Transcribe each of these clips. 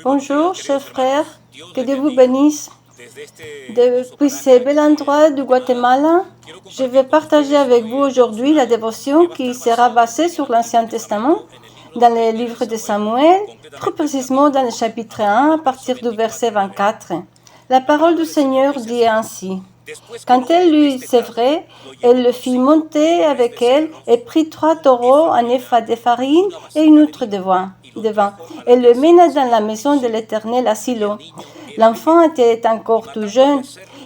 Bonjour, chers frères, que Dieu vous bénisse. Depuis ce bel endroit du Guatemala, je vais partager avec vous aujourd'hui la dévotion qui sera basée sur l'Ancien Testament, dans le livre de Samuel, plus précisément dans le chapitre 1, à partir du verset 24. La parole du Seigneur dit ainsi. Quand elle l'eut sévré, elle le fit monter avec elle et prit 3 taureaux, un épha de farine et une outre de vin. Elle le mena dans la maison de l'Éternel à Silo. L'enfant était encore tout jeune.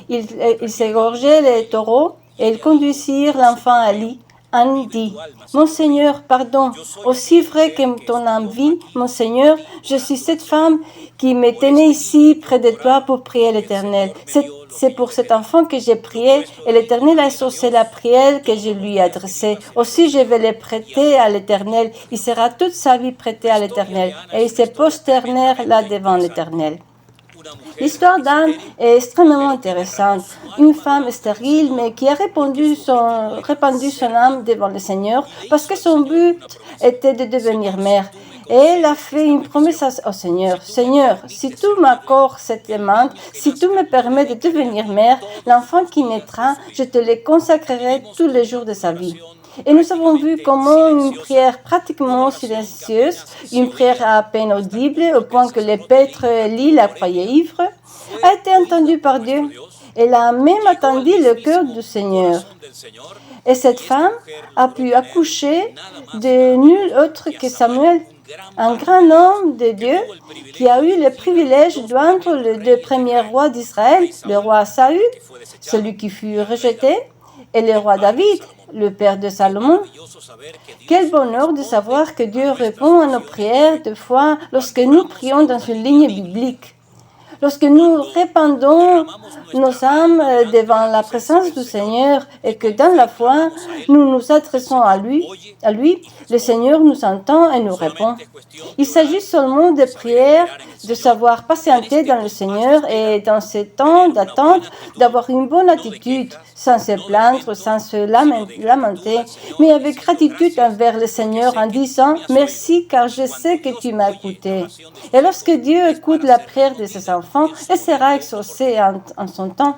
Ils s'égorgeaient les taureaux et ils conduisirent l'enfant à Ly. Anne dit, « Mon Seigneur, pardon, aussi vrai que ton âme vit, mon Seigneur, je suis cette femme qui me tenait ici près de toi pour prier l'Éternel. C'est pour cet enfant que j'ai prié et l'Éternel a exaucé la prière que je lui ai adressée. Aussi je vais le prêter à l'Éternel. Il sera toute sa vie prêté à l'Éternel. » Et ils se prosternèrent là devant l'Éternel. L'histoire d'Anne est extrêmement intéressante. Une femme stérile, mais qui a répandu son âme devant le Seigneur parce que son but était de devenir mère. Et elle a fait une promesse au Seigneur. Seigneur, si tu m'accordes cette demande, si tu me permets de devenir mère, l'enfant qui naîtra, je te le consacrerai tous les jours de sa vie. Et nous avons vu comment une prière pratiquement silencieuse, une prière à peine audible, au point que le prêtre Ly la croyait ivre, a été entendue par Dieu. Elle a même attendu le cœur du Seigneur. Et cette femme a pu accoucher de nul autre que Samuel, un grand homme de Dieu qui a eu le privilège d'oindre les 2 premiers rois d'Israël, le roi Saül, celui qui fut rejeté, et le roi David, le père de Salomon. Quel bonheur de savoir que Dieu répond à nos prières de foi lorsque nous prions dans une ligne biblique. Lorsque nous répandons nos âmes devant la présence du Seigneur et que dans la foi, nous nous adressons à lui, le Seigneur nous entend et nous répond. Il s'agit seulement de prière, de savoir patienter dans le Seigneur et dans ces temps d'attente, d'avoir une bonne attitude, sans se plaindre, sans se lamenter, mais avec gratitude envers le Seigneur en disant « Merci car je sais que tu m'as écouté ». Et lorsque Dieu écoute la prière de ses enfants, elle sera exaucée en son temps.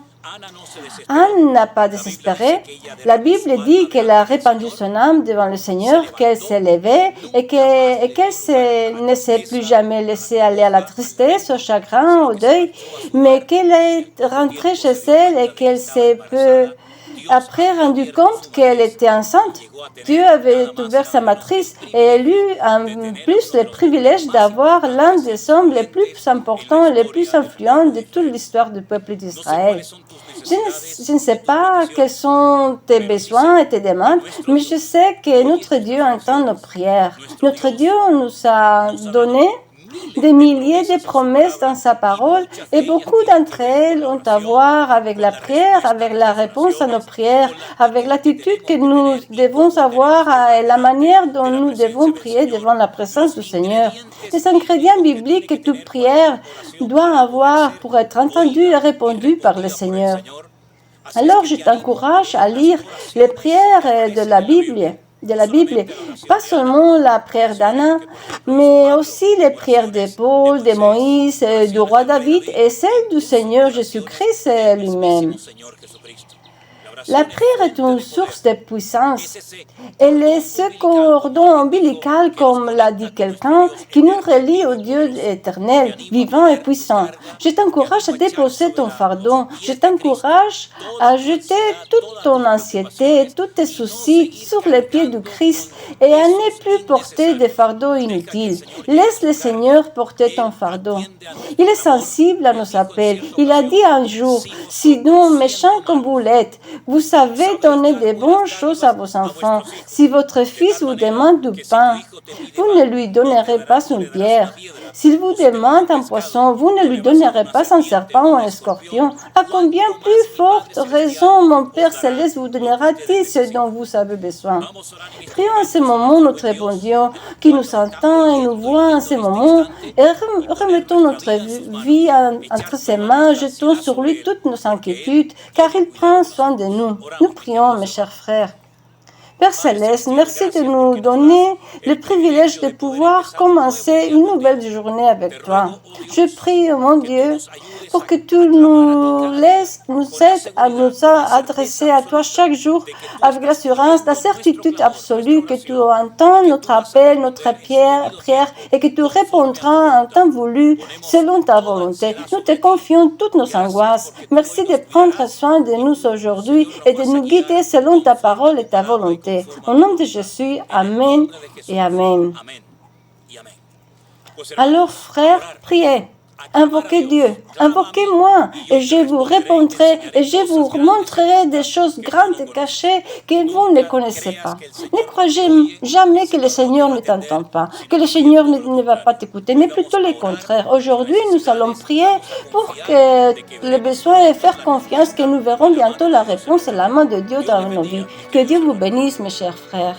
Anne n'a pas désespéré. La Bible dit qu'elle a répandu son âme devant le Seigneur, qu'elle s'est levée et qu'elle ne s'est plus jamais laissée aller à la tristesse, au chagrin, au deuil, mais qu'elle est rentrée chez elle et qu'elle s'est peu après rendu compte qu'elle était enceinte. Dieu avait ouvert sa matrice et elle eut en plus le privilège d'avoir l'un des hommes les plus importants et les plus influents de toute l'histoire du peuple d'Israël. Je ne sais pas quels sont tes besoins et tes demandes, mais je sais que notre Dieu entend nos prières. Notre Dieu nous a donné des milliers de promesses dans sa parole et beaucoup d'entre elles ont à voir avec la prière, avec la réponse à nos prières, avec l'attitude que nous devons avoir et la manière dont nous devons prier devant la présence du Seigneur. Les ingrédients bibliques que toute prière doit avoir pour être entendue et répondue par le Seigneur. Alors je t'encourage à lire les prières de la Bible, pas seulement la prière d'Anna, mais aussi les prières de Paul, de Moïse, du roi David et celles du Seigneur Jésus-Christ lui-même. La prière est une source de puissance. Elle est ce cordon ombilical, comme l'a dit quelqu'un, qui nous relie au Dieu éternel, vivant et puissant. Je t'encourage à déposer ton fardeau. Je t'encourage à jeter toute ton anxiété, tous tes soucis sur les pieds du Christ et à ne plus porter des fardeaux inutiles. Laisse le Seigneur porter ton fardeau. Il est sensible à nos appels. Il a dit un jour, « Si nous, méchants comme vous l'êtes, vous savez donner de bonnes choses à vos enfants. Si votre fils vous demande du pain, vous ne lui donnerez pas une pierre. S'il vous demande un poisson, vous ne lui donnerez pas un serpent ou un scorpion. À combien plus forte raison mon Père Céleste vous donnera-t-il ce dont vous avez besoin? » Prions en ce moment notre bon Dieu qui nous entend et nous voit en ce moment et remettons notre vie entre ses mains, jetons sur lui toutes nos inquiétudes car il prend soin de nous. Nous prions, mes chers frères. Père Céleste, merci de nous donner le privilège de pouvoir commencer une nouvelle journée avec toi. Je prie, mon Dieu, pour que tu nous aides à nous adresser à toi chaque jour avec l'assurance, la certitude absolue que tu entends notre appel, notre prière et que tu répondras en temps voulu selon ta volonté. Nous te confions toutes nos angoisses. Merci de prendre soin de nous aujourd'hui et de nous guider selon ta parole et ta volonté. Au nom de Jésus, Amen et Amen. Alors, frères, priez. Invoquez Dieu, invoquez-moi, et je vous répondrai, et je vous montrerai des choses grandes et cachées que vous ne connaissez pas. Ne croyez jamais que le Seigneur ne t'entend pas, que le Seigneur ne va pas t'écouter, mais plutôt le contraire. Aujourd'hui, nous allons prier pour que le besoin et faire confiance que nous verrons bientôt la réponse et la main de Dieu dans nos vies. Que Dieu vous bénisse, mes chers frères.